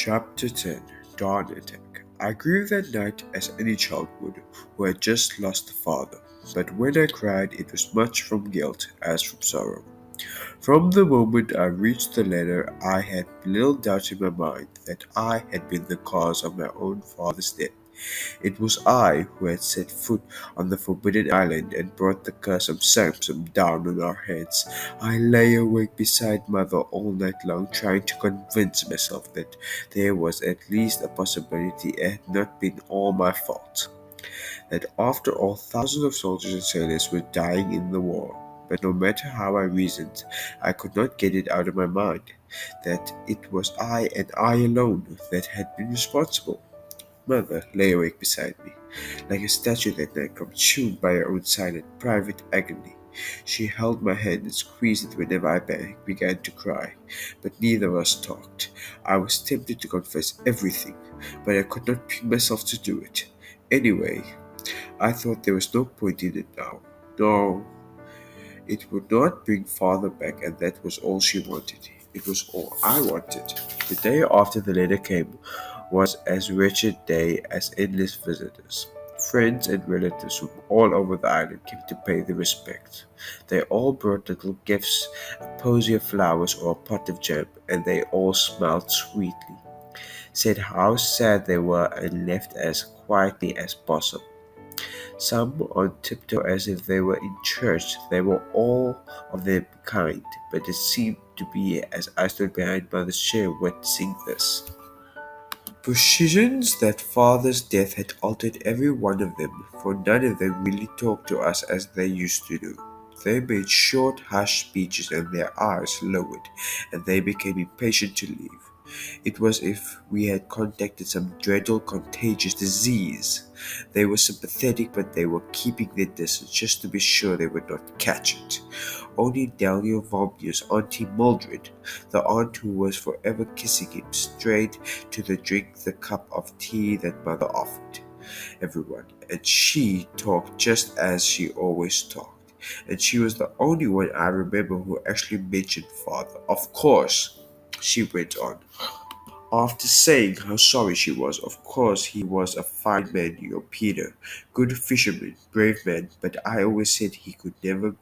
Chapter 10 Dawn Attack. I grew that night as any child would who had just lost a father, but when I cried, it was much from guilt as from sorrow. From the moment I reached the letter, I had little doubt in my mind that I had been the cause of my own father's death. It was I who had set foot on the forbidden island and brought the curse of Samson down on our heads. I lay awake beside mother all night long, trying to convince myself that there was at least a possibility it had not been all my fault. That after all, thousands of soldiers and sailors were dying in the war. But no matter how I reasoned, I could not get it out of my mind that it was I and I alone that had been responsible. Mother lay awake beside me, like a statue that night, consumed by her own silent, private agony. She held my hand and squeezed it whenever I began to cry, but neither of us talked. I was tempted to confess everything, but I could not bring myself to do it. Anyway, I thought there was no point in it now. No, it would not bring father back, and that was all she wanted. It was all I wanted. The day after the letter came was as wretched day as endless visitors. Friends and relatives from all over the island came to pay their respect. They all brought little gifts, a posy of flowers or a pot of jam, and they all smiled sweetly, said how sad they were, and left as quietly as possible. Some on tiptoe as if they were in church. They were all of them kind, but it seemed to be as I stood behind mother's chair witnessing this. Positions that father's death had altered every one of them, for none of them really talked to us as they used to do. They made short, hushed speeches and their eyes lowered, and they became impatient to leave. It was as if we had contracted some dreadful contagious disease. They were sympathetic, but they were keeping their distance just to be sure they would not catch it. Only Daniel Vomnius' Auntie Mildred, the aunt who was forever kissing him, strayed to drink the cup of tea that mother offered everyone, and she talked just as she always talked. And she was the only one I remember who actually mentioned father. Of course, she went on, after saying how sorry she was. Of course, he was a fine man, your Peter. Good fisherman, brave man, but I always said he could never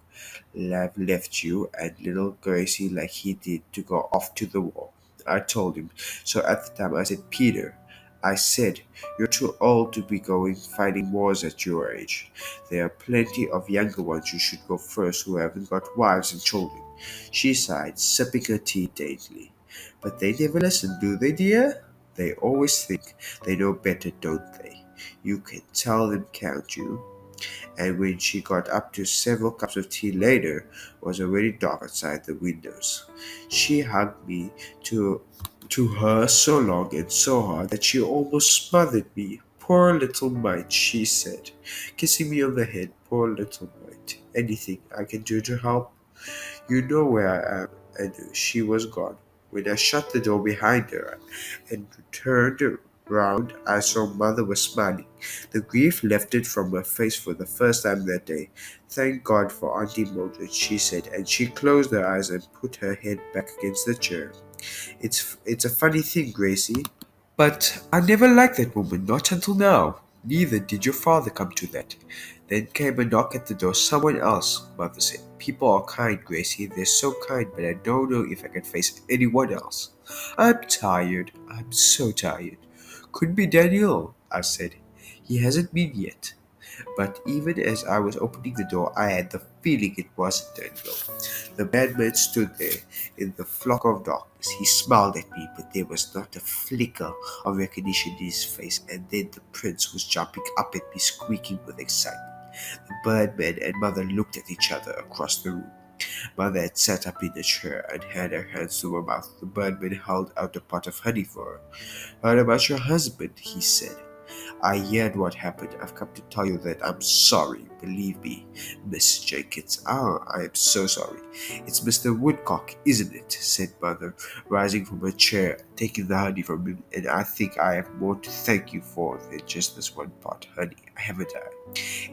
have left you and little Gracie like he did to go off to the war. I told him. So at the time I said, Peter, I said, you're too old to be going fighting wars at your age. There are plenty of younger ones who should go first who haven't got wives and children. She sighed, sipping her tea daintily. But they never listen, do they, dear? They always think they know better, don't they? You can tell them, can't you? And when she got up to several cups of tea later, it was already dark outside the windows. She hugged me to her so long and so hard that she almost smothered me. Poor little mite, she said, kissing me on the head. Poor little mite. Anything I can do to help? You know where I am. And she was gone. When I shut the door behind her and turned round, I saw mother was smiling. The grief lifted from her face for the first time that day. Thank God for Auntie Mildred, she said, and she closed her eyes and put her head back against the chair. It's a funny thing, Gracie, but I never liked that woman, not until now. Neither did your father come to that. Then came a knock at the door. Someone else, mother said. People are kind, Gracie. They're so kind, but I don't know if I can face anyone else. I'm tired. I'm so tired. Could be Daniel, I said. He hasn't been yet. But even as I was opening the door, I had the feeling it wasn't Daniel. The madman stood there in the flock of darkness. He smiled at me, but there was not a flicker of recognition in his face. And then the prince was jumping up at me, squeaking with excitement. The birdman and mother looked at each other across the room. Mother had sat up in a chair and had her hands to her mouth. The birdman held out a pot of honey for her. Heard about your husband, he said. I heard what happened. I've come to tell you that I'm sorry. believe me, Miss Jenkins. Oh, I am so sorry. It's Mr. Woodcock, isn't it? Said Mother, rising from her chair, taking the honey from him. And I think I have more to thank you for than just this one pot, honey, haven't I?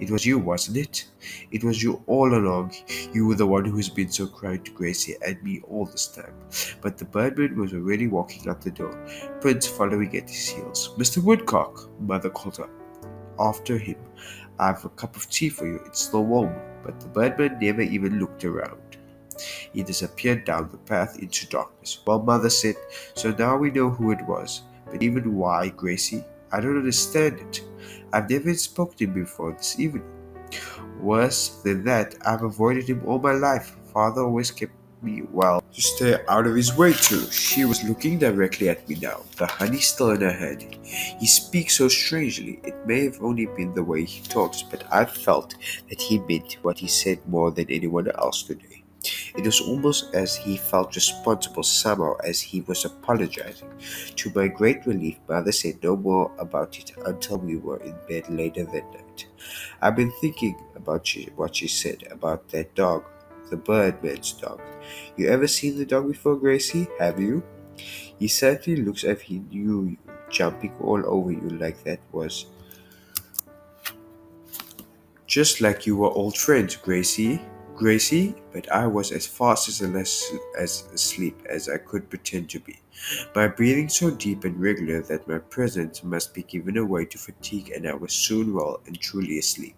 It was you, wasn't it? It was you all along. You were the one who has been so kind to Gracie and me all this time. But the birdman was already walking out the door, Prince following at his heels. Mr. Woodcock, Mother called up after him. I've a cup of tea for you. It's still warm. But the birdman never even looked around. He disappeared down the path into darkness. Well, Mother said, so now we know who it was. But even why, Gracie? I don't understand it. I've never spoken to him before this evening. Worse than that, I've avoided him all my life. Father always kept me well to stay out of his way too. She was looking directly at me now, the honey still in her hand. He speaks so strangely. It may have only been the way he talks, but I felt that he meant what he said more than anyone else today. It was almost as he felt responsible somehow as he was apologizing. To my great relief, Mother said no more about it until we were in bed later that night. I've been thinking about what she said about that dog, the birdman's dog. You ever seen the dog before, Gracie? Have you? He certainly looks as if he knew you, jumping all over you like that was just like you were old friends, Gracie. Gracie, but I was as fast as asleep as I could pretend to be. My breathing so deep and regular that my presence must be given away to fatigue, and I was soon well and truly asleep.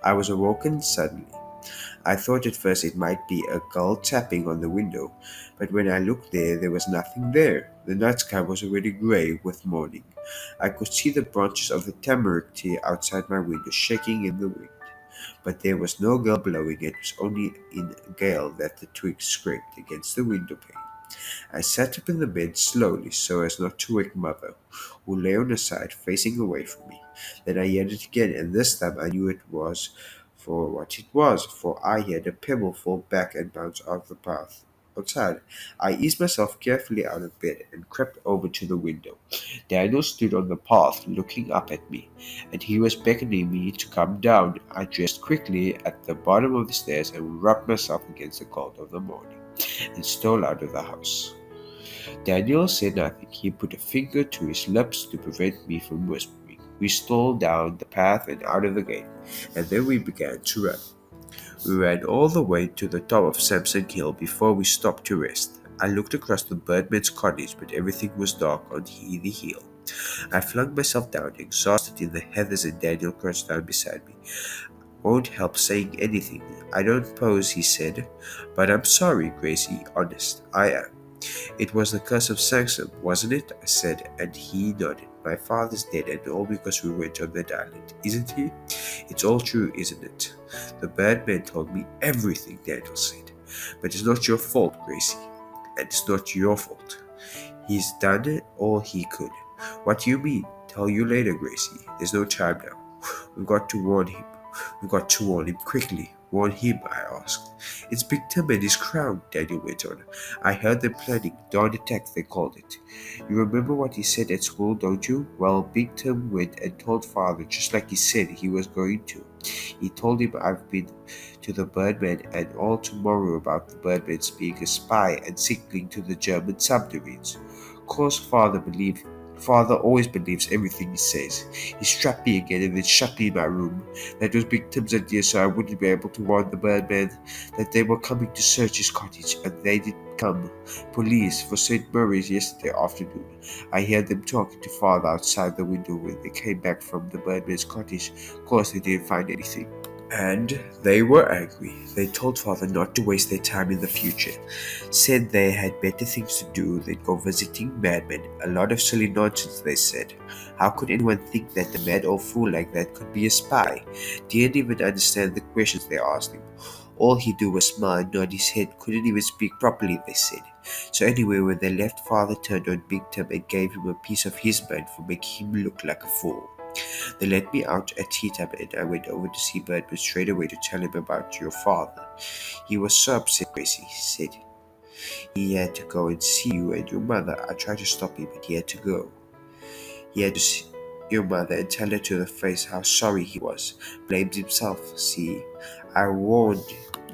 I was awoken suddenly. I thought at first it might be a gull tapping on the window, but when I looked there was nothing there. The night sky was already grey with morning. I could see the branches of the tamarisk tree outside my window shaking in the wind. But there was no gale blowing, it was only in a gale that the twigs scraped against the window pane. I sat up in the bed slowly so as not to wake Mother, who lay on her side facing away from me. Then I heard it again, and this time I knew it was for what it was, for I heard a pebble fall back and bounce off the path. Outside, I eased myself carefully out of bed and crept over to the window. Daniel stood on the path looking up at me, and he was beckoning me to come down. I dressed quickly at the bottom of the stairs and rubbed myself against the cold of the morning and stole out of the house. Daniel said nothing. He put a finger to his lips to prevent me from whispering. We stole down the path and out of the gate, and then we began to run. We ran all the way to the top of Samson Hill before we stopped to rest. I looked across the birdman's cottage, but everything was dark on the hill. I flung myself down, exhausted in the heathers, and Daniel crouched down beside me. Won't help saying anything. I don't suppose, he said. But I'm sorry, Gracie, honest, I am. It was the curse of Saxon, wasn't it? I said, and he nodded. My father's dead, and all because we went on that island, isn't he? It's all true, isn't it? The bad man told me everything, Daniel said. But it's not your fault, Gracie. And it's not your fault. He's done all he could. What do you mean? Tell you later, Gracie. There's no time now. We've got to warn him. We've got to warn him quickly. Warn him, I asked. It's Big Tim and his crown, Daniel went on. I heard them planning. Dawn attack, they called it. You remember what he said at school, don't you? Well, Big Tim went and told Father just like he said he was going to. He told him I've been to the Birdman and all tomorrow about the Birdman's being a spy and signaling to the German submarines. Of course, Father always believes everything he says. He strapped me again and then shut me in my room. That was Big Tim's idea, so I wouldn't be able to warn the Birdman that they were coming to search his cottage, and they did come. Police for St. Mary's yesterday afternoon. I heard them talking to Father outside the window when they came back from the Birdman's cottage. Of course, they didn't find anything. And they were angry. They told Father not to waste their time in the future. Said they had better things to do than go visiting madmen. A lot of silly nonsense, they said. How could anyone think that a mad old fool like that could be a spy? Didn't even understand the questions they asked him. All he'd do was smile and nod his head. Couldn't even speak properly, they said. So anyway, when they left, Father turned on Big Tim and gave him a piece of his mind for making him look like a fool. They let me out at tea time, and I went over to see Birdman straight away to tell him about your father. He was so upset, Gracie. He said he had to go and see you and your mother. I tried to stop him, but he had to go. He had to see, your mother and tell her to her face how sorry he was. Blamed himself. See, I warned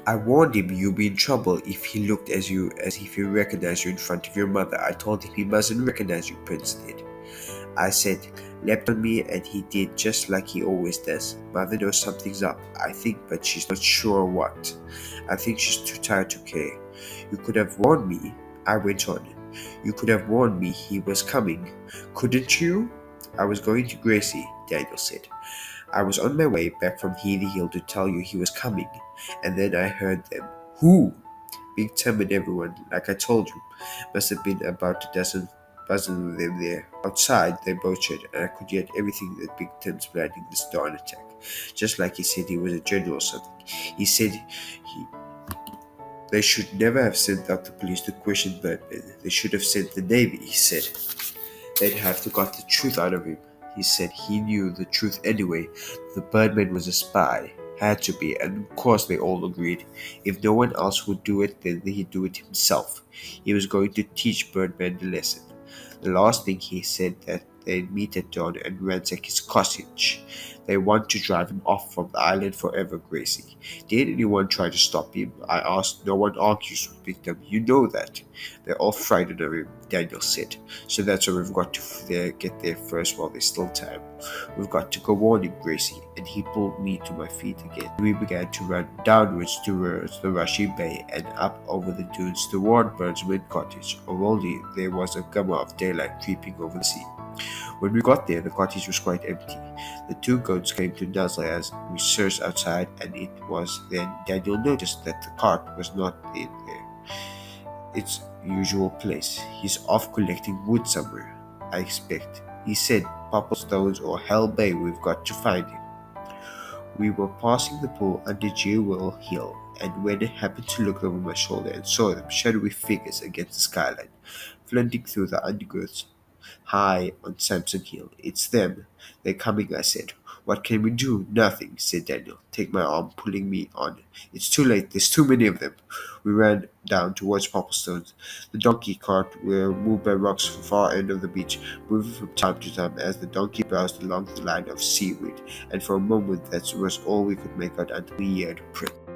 I warned him you'd be in trouble if he looked as if he recognized you in front of your mother. I told him he mustn't recognize you, Prince did. I said, leapt on me, and he did just like he always does. Mother knows something's up, I think, but she's not sure what. I think she's too tired to care. You could have warned me, I went on. You could have warned me he was coming, couldn't you? I was going to Gracie, Daniel said. I was on my way back from Heathy Hill to tell you he was coming, and then I heard them. Who? Big Tim and everyone, like I told you. Must have been about a dozen of them there. Outside, they butchered, and I could hear everything that Big Tim's planning this darn attack. Just like he said he was a general or something. He said they should never have sent out the police to question Birdman. They should have sent the Navy, he said. They'd have to got the truth out of him. He said he knew the truth anyway. The Birdman was a spy. Had to be, and of course they all agreed. If no one else would do it, then he'd do it himself. He was going to teach Birdman the lesson. The last thing he said that they'd meet at dawn and ransack his cottage. They want to drive him off from the island forever, Gracie. Did anyone try to stop him? I asked. No one argues with Victim. You know that. They're all frightened of him, Daniel said. So that's why we've got to get there first while there's still time. We've got to go warn him, Gracie. And he pulled me to my feet again. We began to run downwards towards the rushing bay and up over the dunes toward Burnsman Cottage. Already there was a glimmer of daylight creeping over the sea. When we got there, the cottage was quite empty. The two goats came to nuzzle as we searched outside, and it was then Daniel noticed that the cart was not in its usual place. He's off collecting wood somewhere, I expect. He said, Popplestones or Hell Bay, we've got to find him. We were passing the pool under Jewel Hill, and when I happened to look over my shoulder and saw them shadowy figures against the skyline, flinting through the undergrowth high on Samson Hill. It's them. They're coming, I said. What can we do? Nothing, said Daniel. Take my arm, pulling me on. It's too late. There's too many of them. We ran down towards Popplestones. The donkey cart were moved by rocks from the far end of the beach, moving from time to time as the donkey browsed along the line of seaweed, and for a moment that was all we could make out until we heard Prince.